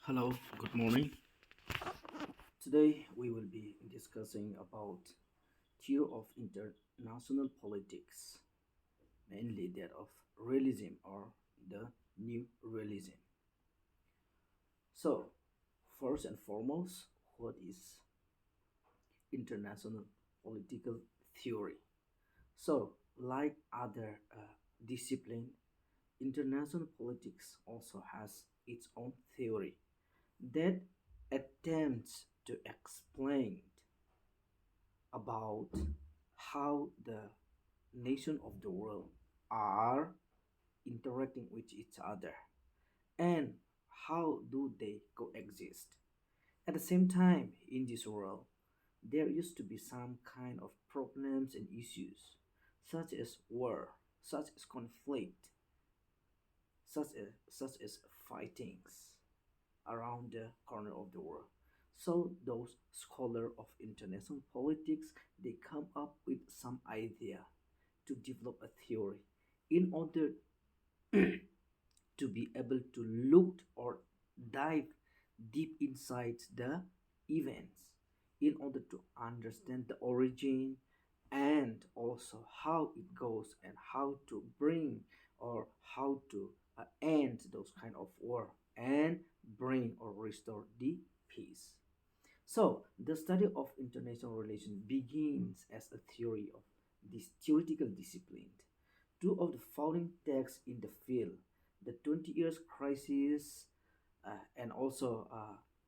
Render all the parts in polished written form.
Hello, good morning. Today we will be discussing about theory of international politics, mainly that of realism or the new realism. So, first and foremost, what is international political theory? So, like other discipline, international politics also has its own theory that attempts to explain about how the nation of the world are interacting with each other and how do they coexist. At the same time, in this world, there used to be some kind of problems and issues, such as war, such as conflict, such as fightings around the corner of the world. So those scholars of international politics, they come up with some idea to develop a theory in order to be able to look or dive deep inside the events in order to understand the origin and also how it goes and how to bring or how to end those kind of war and bring or restore the peace. So the study of international relations begins as a theory of this theoretical discipline. Two of the founding texts in the field, the 20 years crisis and also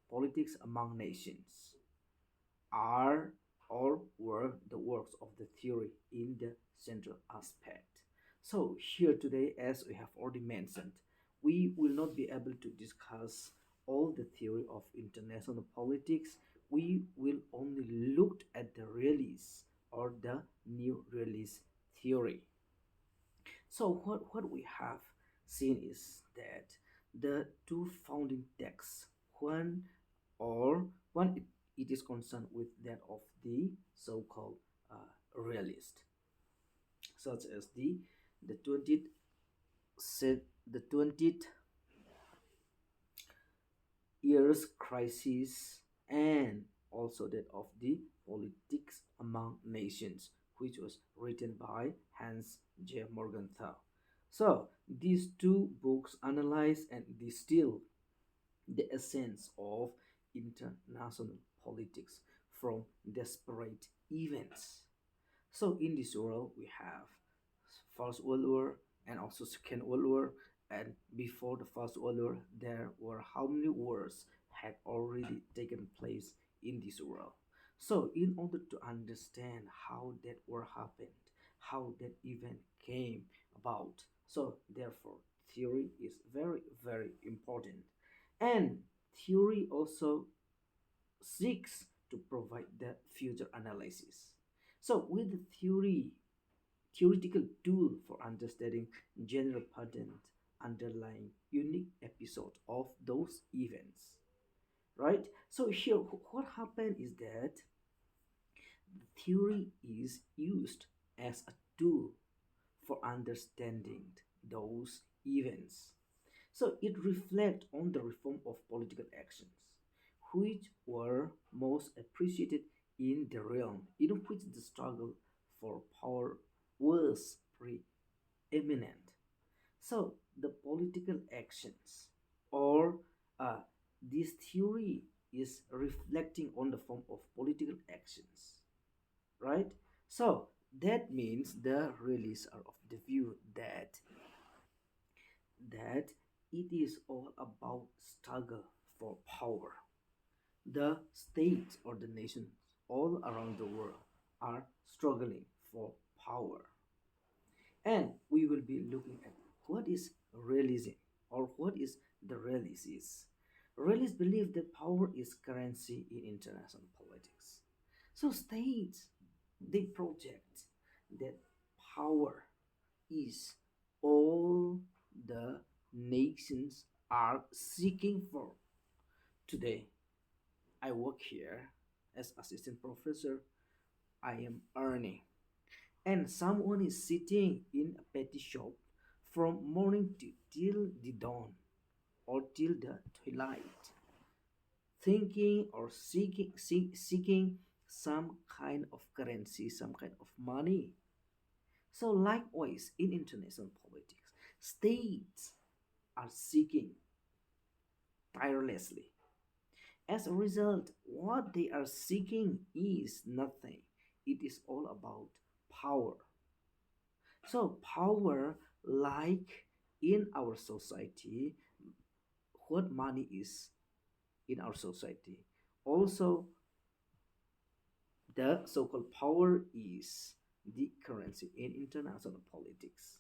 politics among nations, are or were the works of the theory in the central aspect. So here today, as we have already mentioned, we will not be able to discuss all the theory of international politics. We will only look at the realist or the new realist theory. So what we have seen is that the two founding texts, one or one it is concerned with that of the so-called realist, such as the 20th the 20th years crisis and also that of the politics among nations, which was written by Hans J. Morgenthau. So these two books analyze and distill the essence of international politics from desperate events. So in this world, we have First World War and also Second World War. And before the First World War, there were how many wars had already taken place in this world. So in order to understand how that war happened, how that event came about, so therefore theory is very, very important. And theory also seeks to provide the future analysis. So with the theoretical tool for understanding general patterns underlying unique episode of those events, right? So here what happened is that theory is used as a tool for understanding those events. So it reflects on the reform of political actions, which were most appreciated in the realm in which the struggle for power was preeminent. So the political actions or uh, this theory is reflecting on the form of political actions, right? So that means the release are of the view that it is all about struggle for power. The states or the nations all around the world are struggling for power. And we will be looking at what is realism or what is the realist is. Realists believe that power is currency in international politics. So states they project that power is all the nations are seeking for. Today, I work here as assistant professor. I am earning, and someone is sitting in a petty shop from morning till the dawn or till the twilight. thinking or seeking some kind of currency, some kind of money. So, likewise, in international politics, states are seeking tirelessly. As a result, what they are seeking is nothing. It is all about power. So, power, like in our society, what money is in our society. Also, the so called power is the currency in international politics.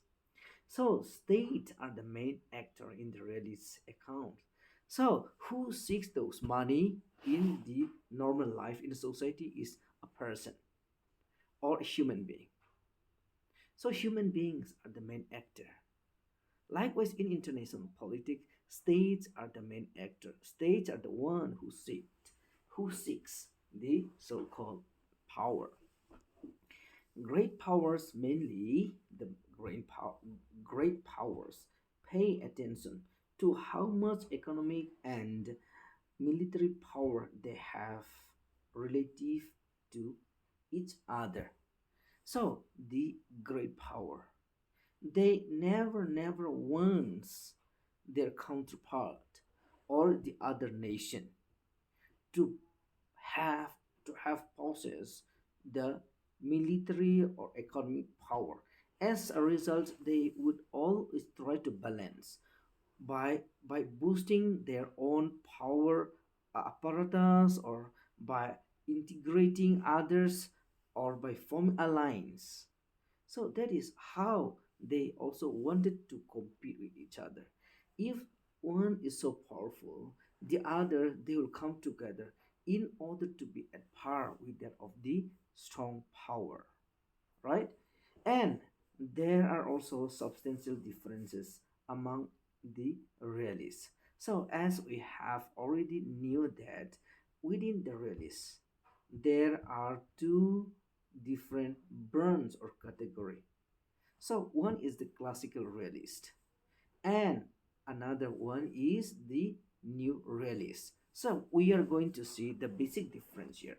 So, states are the main actor in the release account. So, who seeks those money in the normal life in the society is a person or a human being. So, human beings are the main actor. Likewise, in international politics, states are the main actor. States are the one who seeks the so-called power. Great powers, mainly the great powers, pay attention to how much economic and military power they have relative to each other. So, the great power, they never wants their counterpart or the other nation to have possess the military or economic power. As a result, they would always try to balance by boosting their own power apparatus, or by integrating others, or by forming alliance. So that is how they also wanted to compete with each other. If one is so powerful, the other, they will come together in order to be at par with that of the strong power, right? And there are also substantial differences among the realists. So as we have already knew that within the realists, there are two different brands or category. So one is the classical realist, and another one is the new realist. So we are going to see the basic difference here.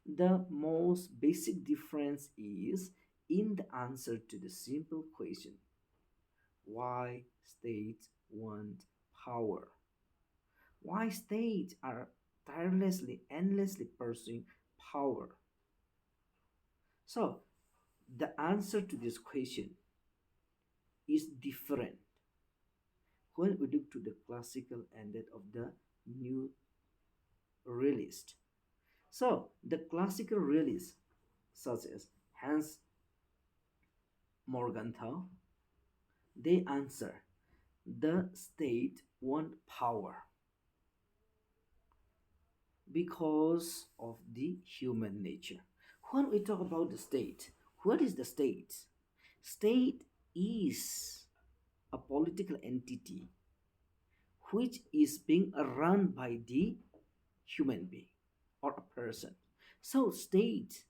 The most basic difference is in the answer to the simple question: why states want power? Why states are tirelessly, endlessly pursuing power? So the answer to this question is different when we look to the classical and that of the new realist. So the classical realists, such as Hans Morgenthau, they answer the state want power because of the human nature. When we talk about the state, what is the state? State is a political entity which is being run by the human being or a person. So states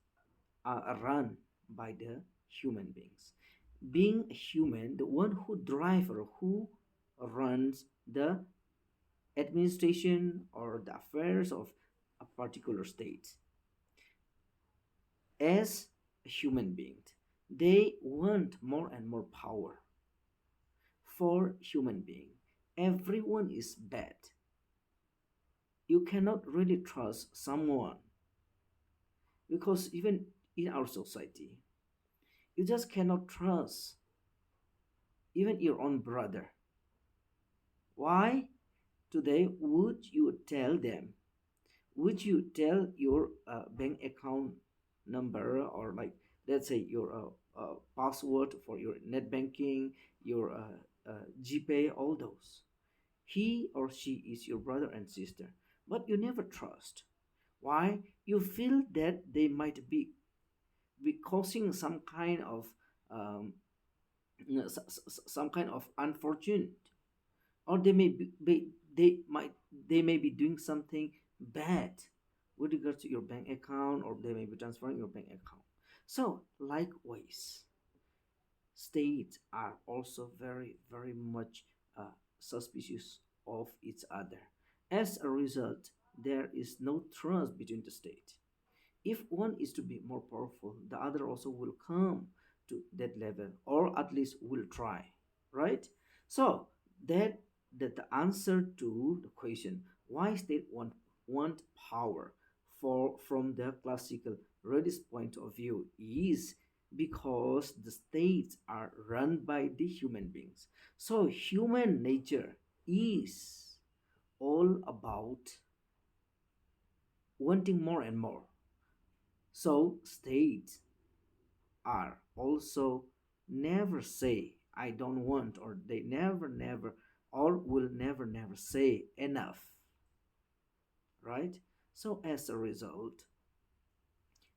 are run by the human beings. Being a human, the one who drives or who runs the administration or the affairs of a particular state, as a human being, they want more and more power. For human being, everyone is bad. You cannot really trust someone, because even in our society, you just cannot trust even your own brother. Why? Today, would you tell them? Would you tell your bank account number, or like, let's say, your password for your net banking, your GPay, all those? He or she is your brother and sister, but you never trust. Why? You feel that they might be causing some kind of um, some kind of unfortunate, or they may be doing something bad with regards to your bank account, or they may be transferring your bank account. So likewise, states are also very much suspicious of each other. As a result, there is no trust between the state. If one is to be more powerful, the other also will come to that level, or at least will try, right? So that that the answer to the question why state want power for from the classical realist point of view is because the states are run by the human beings. So human nature is all about wanting more and more. So states are also never say I don't want, or they never or will never say enough, right? So as a result,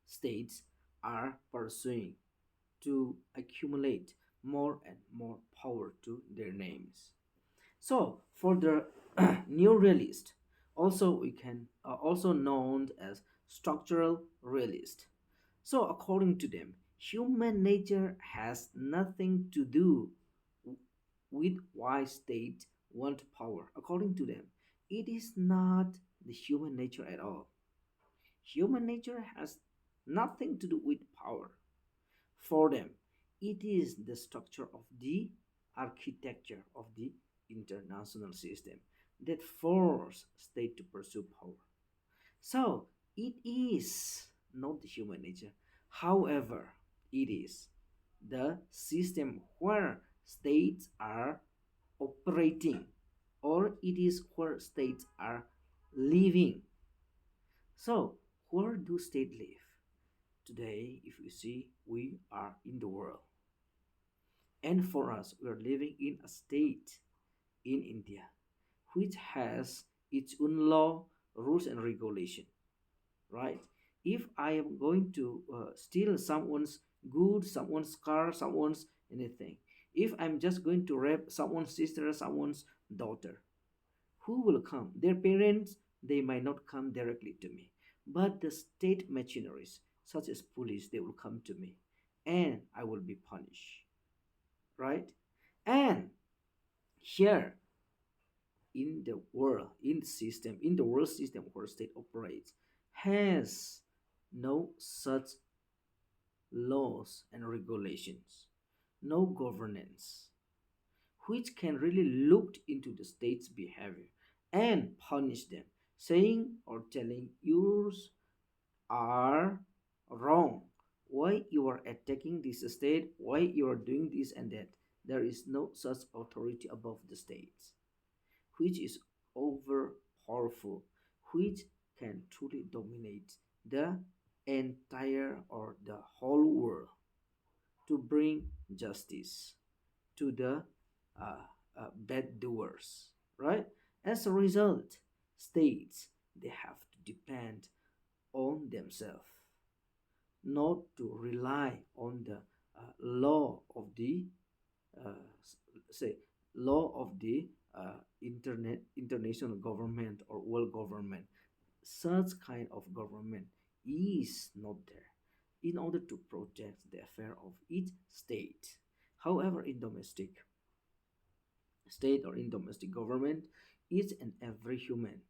states are pursuing to accumulate more and more power to their names. So for the new realist, also we can also known as structural realist. So according to them, human nature has nothing to do with why state want power. According to them, it is not the human nature at all. Human nature has nothing to do with power. For them, it is the structure of the architecture of the international system that force state to pursue power. So it is not the human nature. However, it is the system where states are operating, or it is where states are living. So where do states live? Today, if you see, we are in the world. And for us, we are living in a state in India which has its own law, rules, and regulation, right? If I am going to steal someone's goods, someone's car, someone's anything, if I'm just going to rape someone's sister, someone's daughter, who will come? Their parents, they might not come directly to me, but the state machineries, such as police, they will come to me and I will be punished, right? And here in the world, in the system, in the world system where state operates, has no such laws and regulations, no governance, which can really look into the state's behavior and punish them, saying or telling yours are wrong. Why you are attacking this state? Why you are doing this and that? There is no such authority above the states, which is over powerful, which can truly dominate the entire or the whole world to bring justice to the uh, bad doers, right? As a result, states they have to depend on themselves, not to rely on the law of the say law of the internet international government or world government. Such kind of government is not there in order to protect the affair of each state. However, in domestic state or in domestic government, each and every human,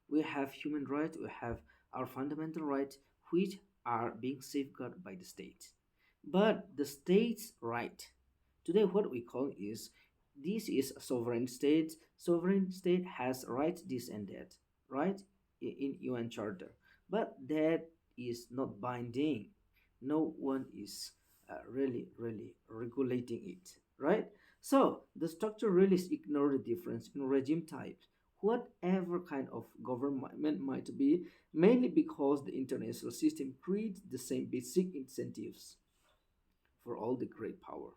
we have human rights, we have our fundamental rights, which are being safeguarded by the state. But the state's right, today what we call is, this is a sovereign state. Sovereign state has rights, this and that, right? In UN Charter. But that is not binding. No one is really regulating it, right? So the structure really ignore the difference in regime types, whatever kind of government might be, mainly because the international system creates the same basic incentives for all the great power.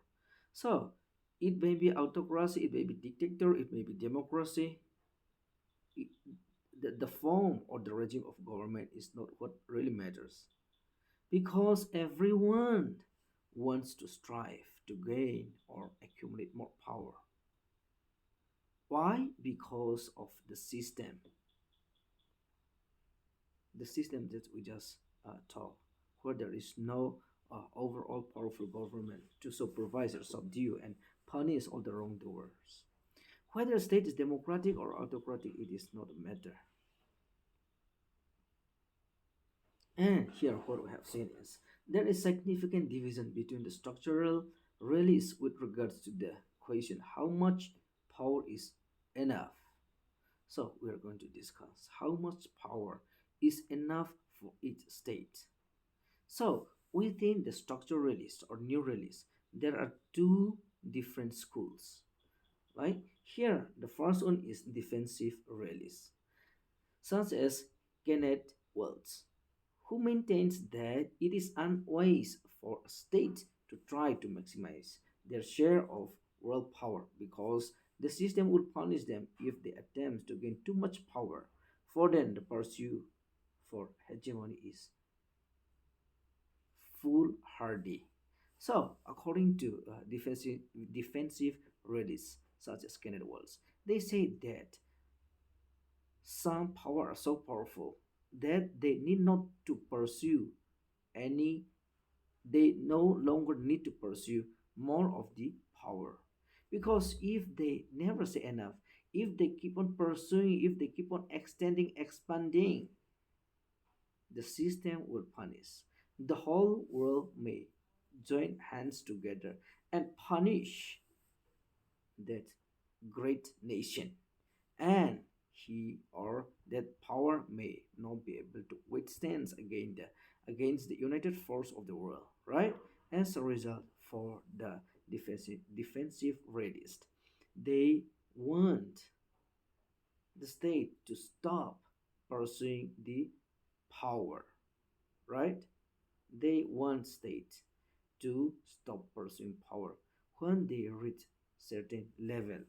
So it may be autocracy, it may be dictator, it may be democracy. It, the form or the regime of government is not what really matters, because everyone wants to strive to gain or accumulate more power. Why? Because of the system that we just talked, where there is no overall powerful government to supervise or subdue and punish all the wrongdoers. Whether a state is democratic or autocratic, it is not a matter. And here what we have seen is there is significant division between the structural realists with regards to the question how much power is enough. So we are going to discuss how much power is enough for each state. So within the structuralist or new realist, there are two different schools, right? Here, the first one is defensive realist, such as Kenneth Wells, who maintains that it is unwise for a state to try to maximize their share of world power because the system would punish them if they attempt to gain too much power. For them, the pursuit for hegemony is foolhardy. So, according to defensive realists such as Kenneth Wells, they say that some power are so powerful that they need not to pursue any, they no longer need to pursue more of the power. Because if they never say enough, if they keep on pursuing, if they keep on extending, expanding, the system will punish. The whole world may join hands together and punish that great nation, and he or that power may not be able to withstand against the united force of the world, right? As a result, for the defensive realist, they want the state to stop pursuing the power, right? They want state to stop pursuing power when they reach certain level.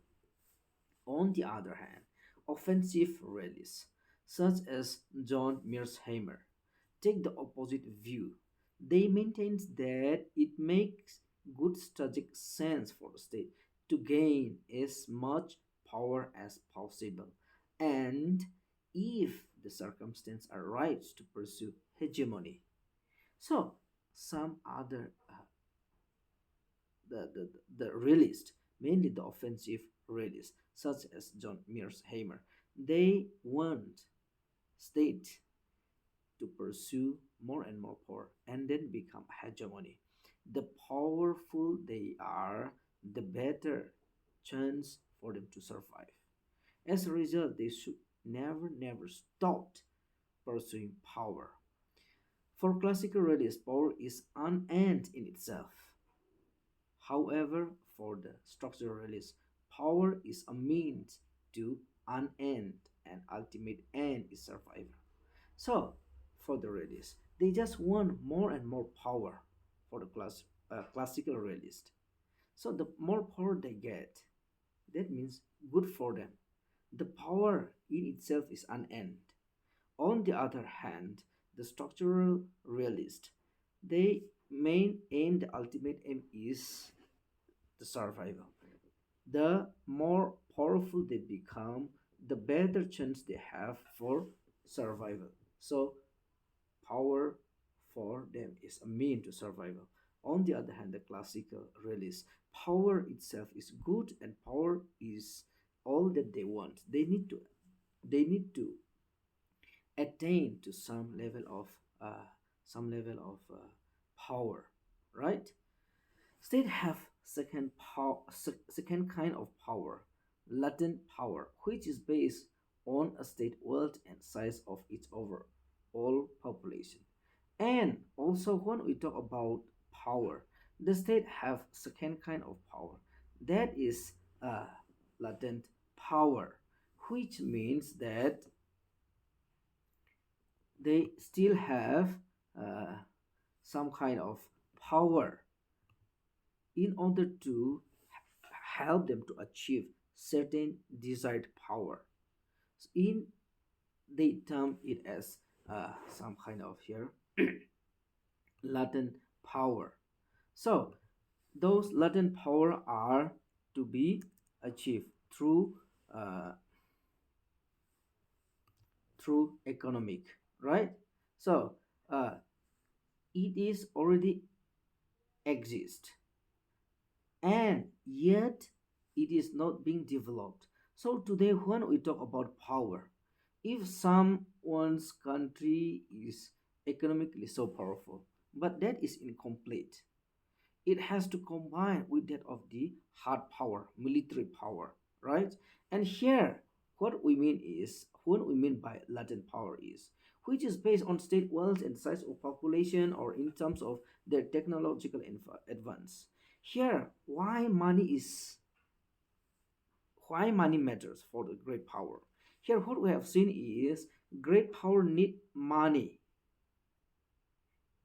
On the other hand, offensive realists, such as John Mearsheimer, take the opposite view. They maintain that it makes good strategic sense for the state to gain as much power as possible, and if the circumstances are right to pursue hegemony. So, some other the realist, mainly the offensive realists, such as John Mearsheimer, they want state to pursue more and more power and then become hegemony. The powerful they are, the better chance for them to survive. As a result, they should never stop pursuing power. For classical realists, power is an end in itself. However, for the structuralists, power is a means to an end, and ultimate end is survival. So, for the realists, they just want more and more power for the classical realist. So, the more power they get, that means good for them. The power in itself is an end. On the other hand, the structural realist, they main aim, the ultimate aim is the survival. The more powerful they become, the better chance they have for survival. So power for them is a mean to survival. On the other hand, the classical realist, power itself is good and power is all that they want. They need to attain to some level of power, right? State have second kind of power, latent power, which is based on a state wealth and size of its overall population. And also when we talk about power, the state have second kind of power, that is latent power, which means that they still have uh, some kind of power in order to help them to achieve certain desired power. So in they term it as some kind of here latent power. So those latent power are to be achieved uh, through economic, right? So uh, it is already exist, and yet it is not being developed. So today when we talk about power, if someone's country is economically so powerful, but that is incomplete. It has to combine with that of the hard power, military power, right? And here, what we mean by latent power is, which is based on state wealth and size of population or in terms of their technological advance. Here, why money matters for the great power. Here, what we have seen is great power need money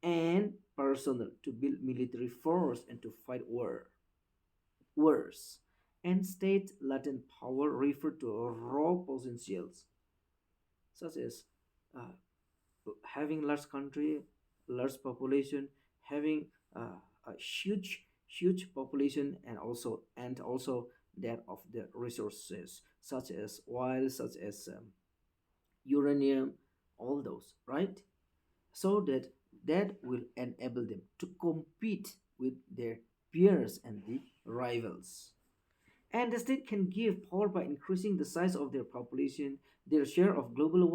and personnel to build military force and to fight wars. And state latent power refer to raw potentials such as uh, having large country, large population, having a huge population, and also that of the resources such as oil, such as uranium, all those, right? So that will enable them to compete with their peers and the rivals. And the state can give power by increasing the size of their population, their share of global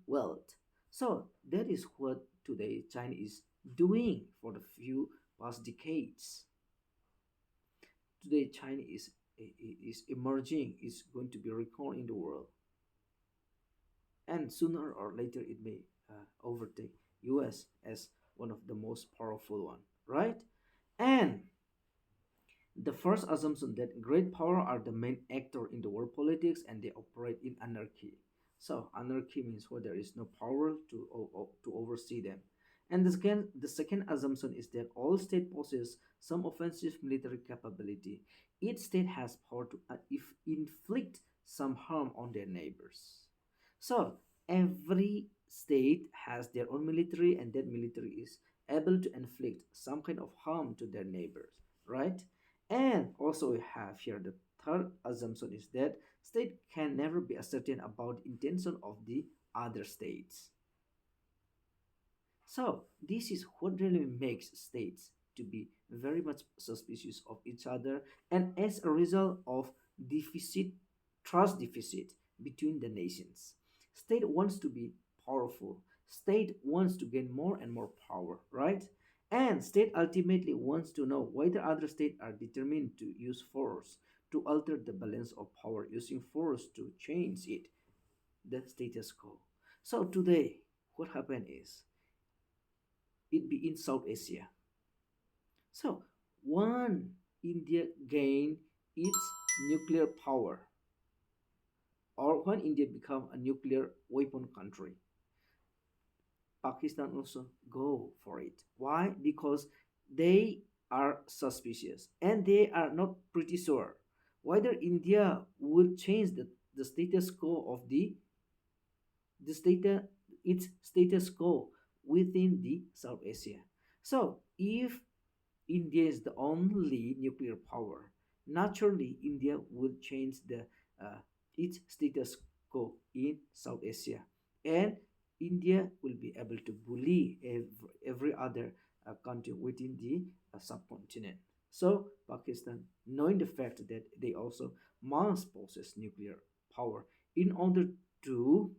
wealth. So that is what today China is doing for the few past decades. Today China is emerging, is going to be reckoned in the world, and sooner or later it may overtake US as one of the most powerful one, right? And the first assumption that great power are the main actor in the world politics and they operate in anarchy. So anarchy means where there is no power to oversee them. And the second assumption is that all state possess some offensive military capability. Each state has power to if inflict some harm on their neighbors. So every state has their own military, and that military is able to inflict some kind of harm to their neighbors, right? And also we have here the third assumption is that state can never be ascertained about intention of the other states. So this is what really makes states to be very much suspicious of each other, and as a result of deficit, trust deficit between the nations. State wants to be powerful. State wants to gain more and more power, right? And state ultimately wants to know whether other states are determined to use force to alter the balance of power, using force to change it, the status quo. So today, what happened is it be in South Asia. So when India gained its nuclear power, or when India become a nuclear weapon country, Pakistan also go for it. Why? Because they are suspicious and they are not pretty sure whether India will change the status quo of the status its status quo within the South Asia. So if India is the only nuclear power, naturally India will change the uh, its status quo in South Asia, and India will be able to bully every other country within the subcontinent. So Pakistan, knowing the fact that they also must possess nuclear power in order to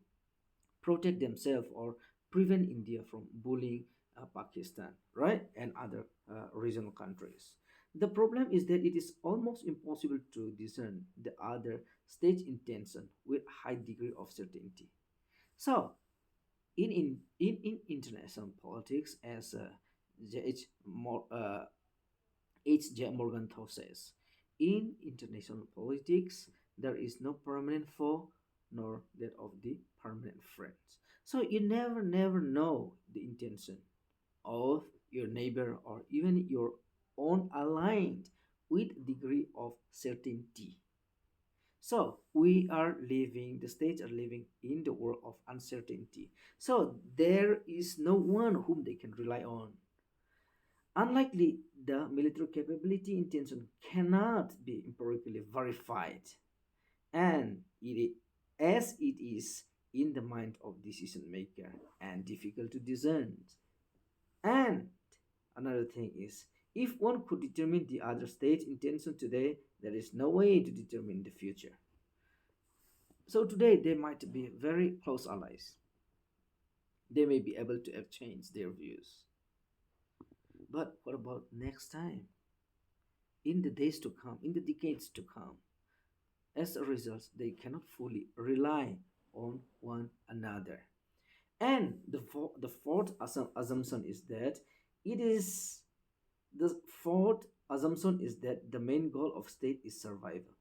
protect themselves or prevent India from bullying Pakistan, right, and other regional countries. The problem is that it is almost impossible to discern the other state's intention with high degree of certainty. So, in international politics, as J.H. H.J. Morgenthau says, in international politics, there is no permanent foe nor that of the permanent friends. So you never know the intention of your neighbor or even your own aligned with degree of certainty. So the states are living in the world of uncertainty. So there is no one whom they can rely on. Unlikely, the military capability intention cannot be empirically verified, and as it is in the mind of decision maker and difficult to discern. And another thing is, if one could determine the other state's intention today, there is no way to determine the future. So today they might be very close allies, They may be able to exchange their views. But what about next time? In the days to come, in the decades to come, as a result, they cannot fully rely on one another. And the fourth assumption is that it is the fourth assumption is that the main goal of state is survival.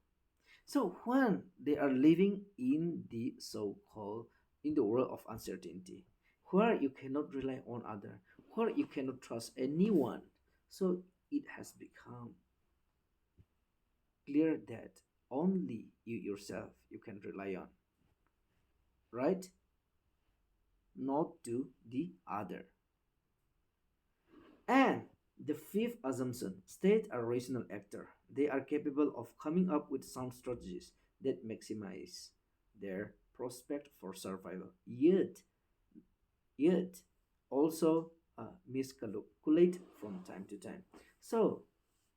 So when they are living in the so-called in the world of uncertainty, where you cannot rely on other, where you cannot trust anyone, so it has become clear that only you yourself you can rely on, right? Not to the other. And the fifth assumption, states are rational actor. They are capable of coming up with sound strategies that maximize their prospect for survival. Yet also miscalculate from time to time. So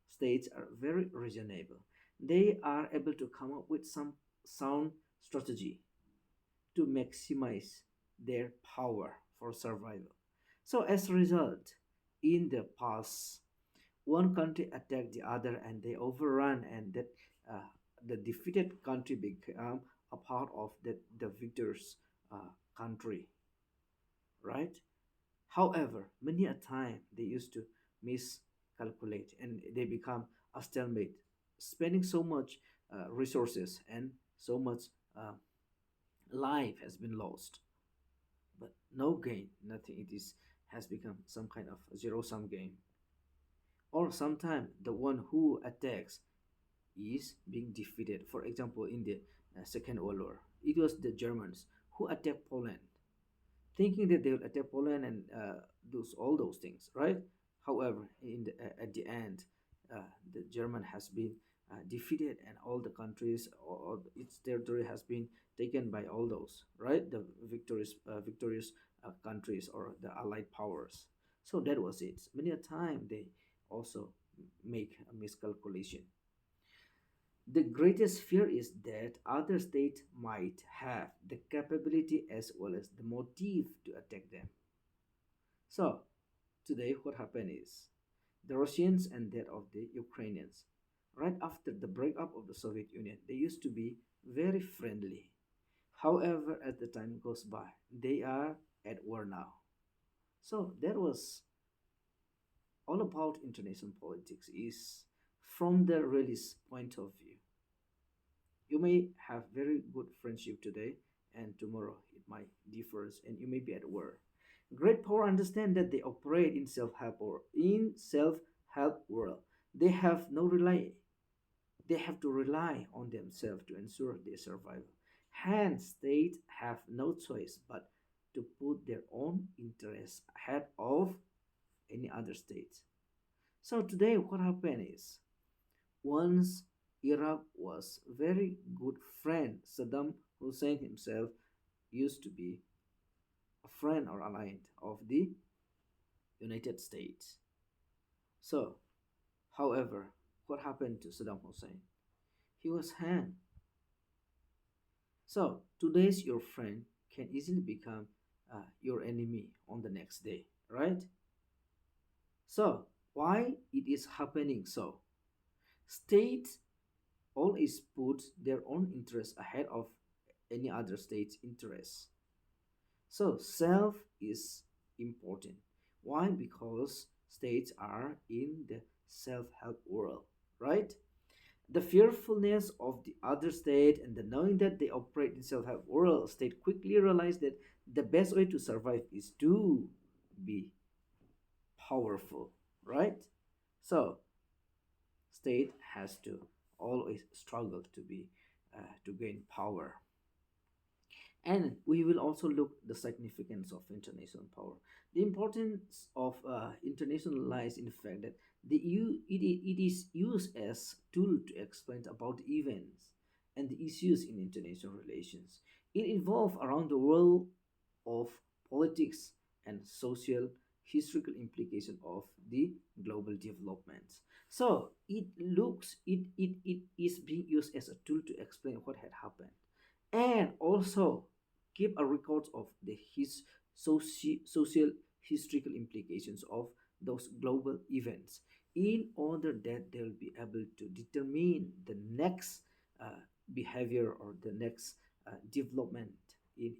states are very reasonable. They are able to come up with some sound strategy to maximize their power for survival. So, as a result, in the past, one country attacked the other and they overrun, and that uh, the defeated country became a part of the victor's country, right? However, many a time they used to miscalculate and they become a stalemate, spending so much resources and so much uh, life has been lost, but no gain, nothing. It is has become some kind of zero sum game. Or sometimes the one who attacks is being defeated. For example, in the Second World War, it was the Germans who attacked Poland, thinking that they will attack Poland and do all those things, right? However, at the end, the German has been defeated, and all the countries or its territory has been taken by all those, right? The victorious countries or the Allied powers. So that was it. Many a time they also make a miscalculation. The greatest fear is that other states might have the capability as well as the motive to attack them. So, today what happened is the Russians and that of the Ukrainians, right after the breakup of the Soviet Union, they used to be very friendly. However, as the time goes by, they are at war now. So, that was all about international politics is from the realist point of view. You may have very good friendship today, and tomorrow it might differ, and you may be at war. Great power understand that they operate in self-help or in self-help world. They have no rely. They have to rely on themselves to ensure their survival. Hence, states have no choice but to put their own interests ahead of any other state. So today, what happened is once Iraq was very good friend. Saddam Hussein himself used to be a friend or allied of the United States. So, however, what happened to Saddam Hussein? He was hanged. So, today's your friend can easily become your enemy on the next day, right? So, why it is happening so? States always put their own interests ahead of any other state's interests. So self is important. Why? Because states are in the self-help world, right? The fearfulness of the other state and the knowing that they operate in self-help world, state quickly realize that the best way to survive is to be powerful, right? So state has to always struggle to be to gain power. And we will also look the significance of international power. The importance of international lies in the fact that it is used as tool to explain about events and the issues in international relations. It involves around the world of politics and social historical implication of the global developments. So it is being used as a tool to explain what had happened and also keep a record of the his social historical implications of those global events in order that they'll be able to determine the next behavior or the next development in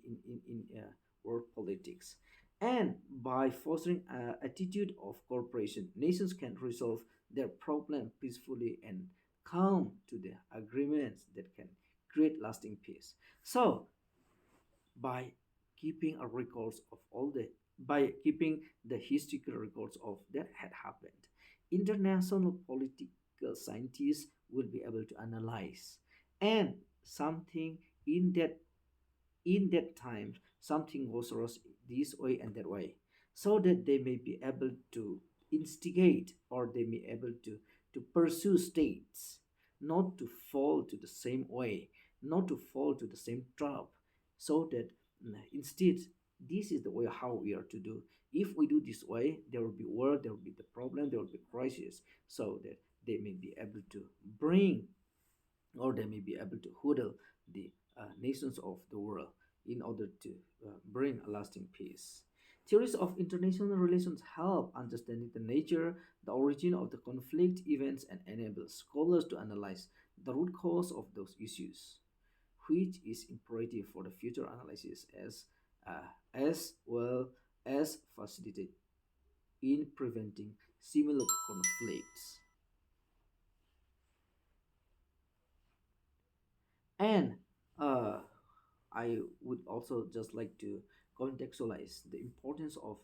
world politics. And by fostering an attitude of cooperation, nations can resolve their problem peacefully and come to the agreements that can create lasting peace. So, by keeping a records of all the by keeping the historical records of that had happened, international political scientists will be able to analyze and something in that time something was lost this way and that way, so that they may be able to instigate or they may able to pursue states not to fall to the same way, not to fall to the same trap, so that instead this is the way how we are to do. If we do this way, there will be war, there will be the problem, there will be crisis, so that they may be able to bring or they may be able to hoodle the nations of the world in order to bring a lasting peace. Theories of international relations help understanding the nature, the origin of the conflict events, and enable scholars to analyze the root cause of those issues, which is imperative for the future analysis as well as facilitate in preventing similar conflicts. And uh, I would also just like to contextualize the importance of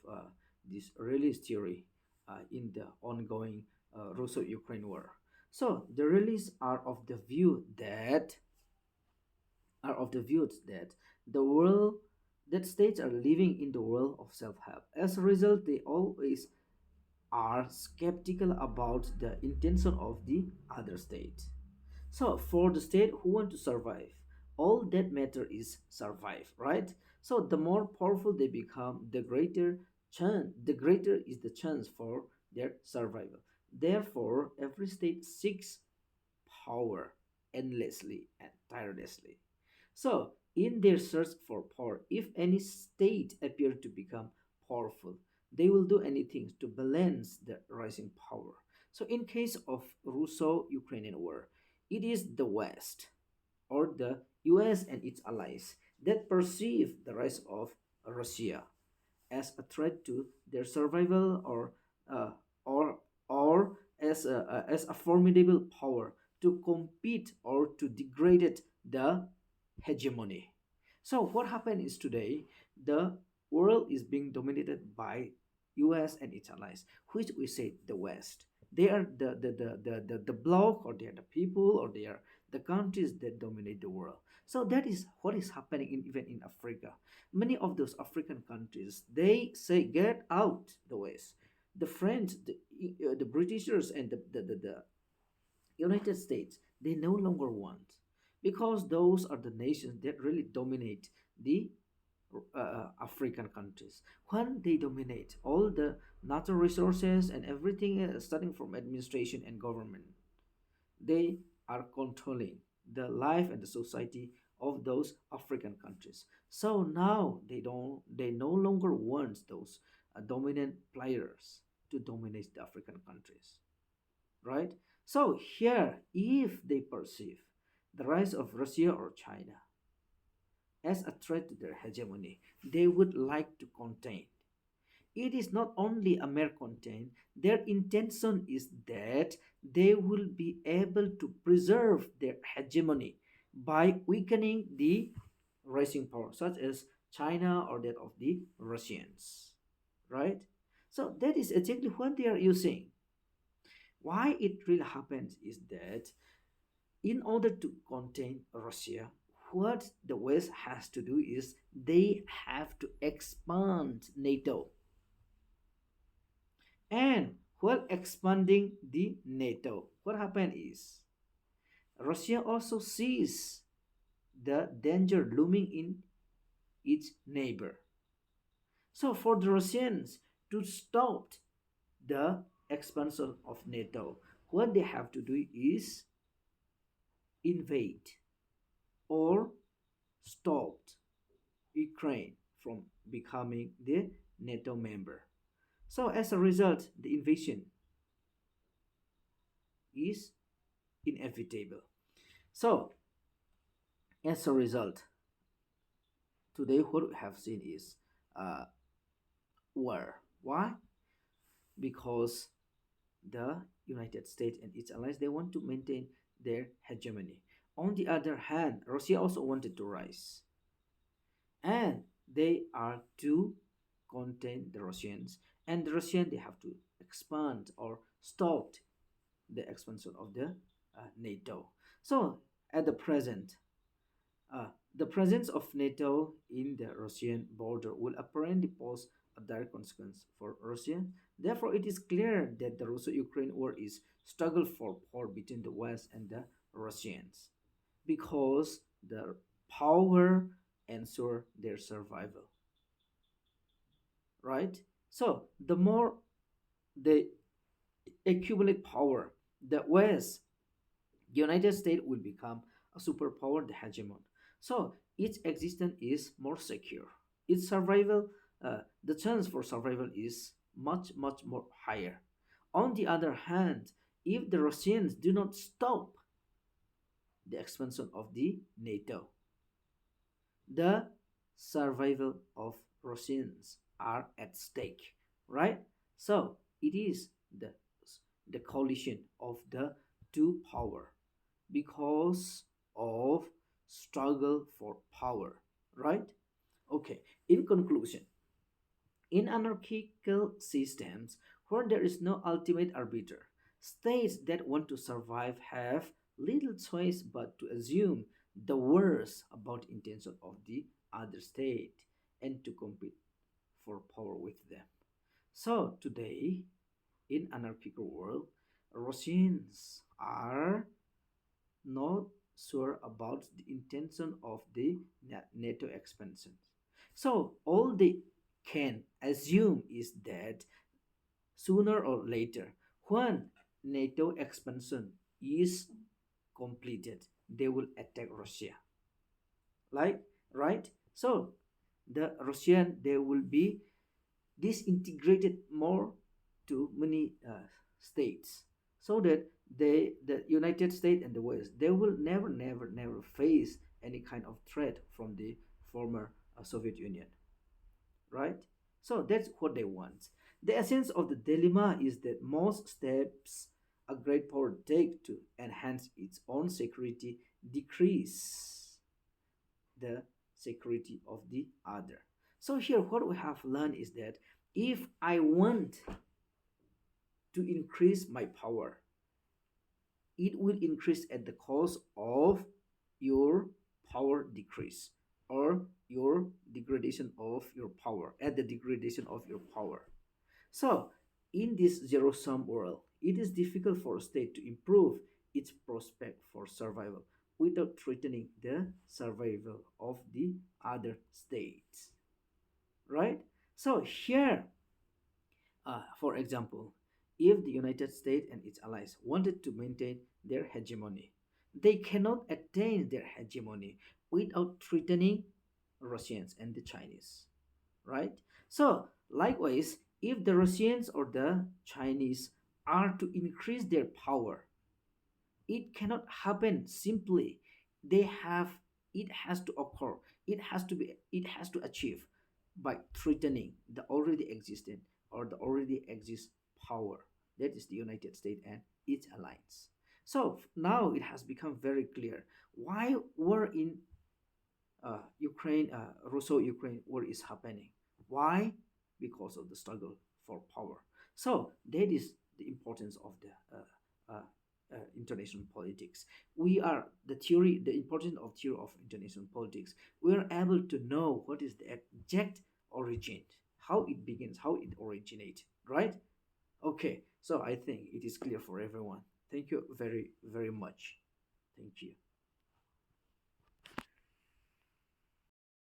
this realist theory in the ongoing Russo-Ukraine war. So the realists are of the view that the world that states are living in the world of self-help. As a result, they always are skeptical about the intention of the other state. So for the state who want to survive, all that matter is survive, right? So the more powerful they become, the greater is the chance for their survival. Therefore, every state seeks power endlessly and tirelessly. So, in their search for power, if any state appear to become powerful, they will do anything to balance the rising power. So, in case of Russo-Ukrainian war, it is the West or the US and its allies that perceive the rise of Russia as a threat to their survival uh, or as a formidable power to compete or to degrade the hegemony. So what happened is today the world is being dominated by US and its allies, which we say the West. They are the bloc, or they are the people, or they are the countries that dominate the world. So that is what is happening even in Africa. Many of those African countries, they say get out the West. The French, the Britishers, and the United States, they no longer want, because those are the nations that really dominate the African countries. When they dominate all the natural resources and everything, starting from administration and government, they are controlling the life and the society of those African countries. So now they no longer want those dominant players to dominate the African countries, right? So here, if they perceive the rise of Russia or China as a threat to their hegemony, they would like to contain. It is not only a mere contain, their intention is that they will be able to preserve their hegemony by weakening the rising power, such as China or that of the Russians, right? So that is exactly what they are using. Why it really happens is that in order to contain Russia, what the West has to do is they have to expand NATO. And while expanding the NATO, what happened is Russia also sees the danger looming in its neighbor. So for the Russians to stop the expansion of NATO, what they have to do is invade or stop Ukraine from becoming the NATO member. So as a result, the invasion is inevitable. So as a result, today what we have seen is uh, war. Why? Because the United States and its allies, they want to maintain their hegemony. On the other hand, Russia also wanted to rise, and they are to contain the Russians, and the Russian, they have to expand or stop the expansion of the NATO. So at the present, uh, the presence of NATO in the Russian border will apparently pose a direct consequence for Russia. Therefore, it is clear that the Russo-Ukraine war is struggle for power between the West and the Russians, because the power ensure their survival, right? So the more they accumulate power, the West, the United States, will become a superpower, the hegemon. So its existence is more secure. Its survival, the chance for survival is much, much more higher. On the other hand, if the Russians do not stop the expansion of the NATO, the survival of Russians are at stake, right? So it is the collision of the two power because of struggle for power, right? Okay, in conclusion, in anarchical systems where there is no ultimate arbiter, states that want to survive have little choice but to assume the worst about intention of the other state and to compete for power with them. So today, in anarchical world, Russians are not sure about the intention of the NATO expansion. So all they can assume is that sooner or later, when NATO expansion is completed, they will attack Russia. Like, right? So the Russian, they will be disintegrated more to many states, so that the United States and the West, they will never face any kind of threat from the former Soviet Union, right? So that's what they want. The essence of the dilemma is that most steps a great power take to enhance its own security decrease the security of the other. So here what we have learned is that if I want to increase my power, it will increase at the cost of your power decrease, or your degradation of your power, at the degradation of your power. So in this zero sum world, it is difficult for a state to improve its prospect for survival without threatening the survival of the other states, right? So here, for example, if the United States and its allies wanted to maintain their hegemony, they cannot attain their hegemony without threatening Russians and the Chinese, right? So, likewise, if the Russians or the Chinese are to increase their power, it cannot happen simply. They have, it has to occur, it has to achieve by threatening the already existing or the already exist power, that is the United States and its alliance. So now it has become very clear why war in Ukraine, Russo-Ukraine war is happening. Why? Because of the struggle for power. So that is the importance of the international politics. We are the theory, the importance of theory of international politics. We are able to know what is the exact origin, how it begins, how it originates, right? Okay, so I think it is clear for everyone. Thank you very much. Thank you.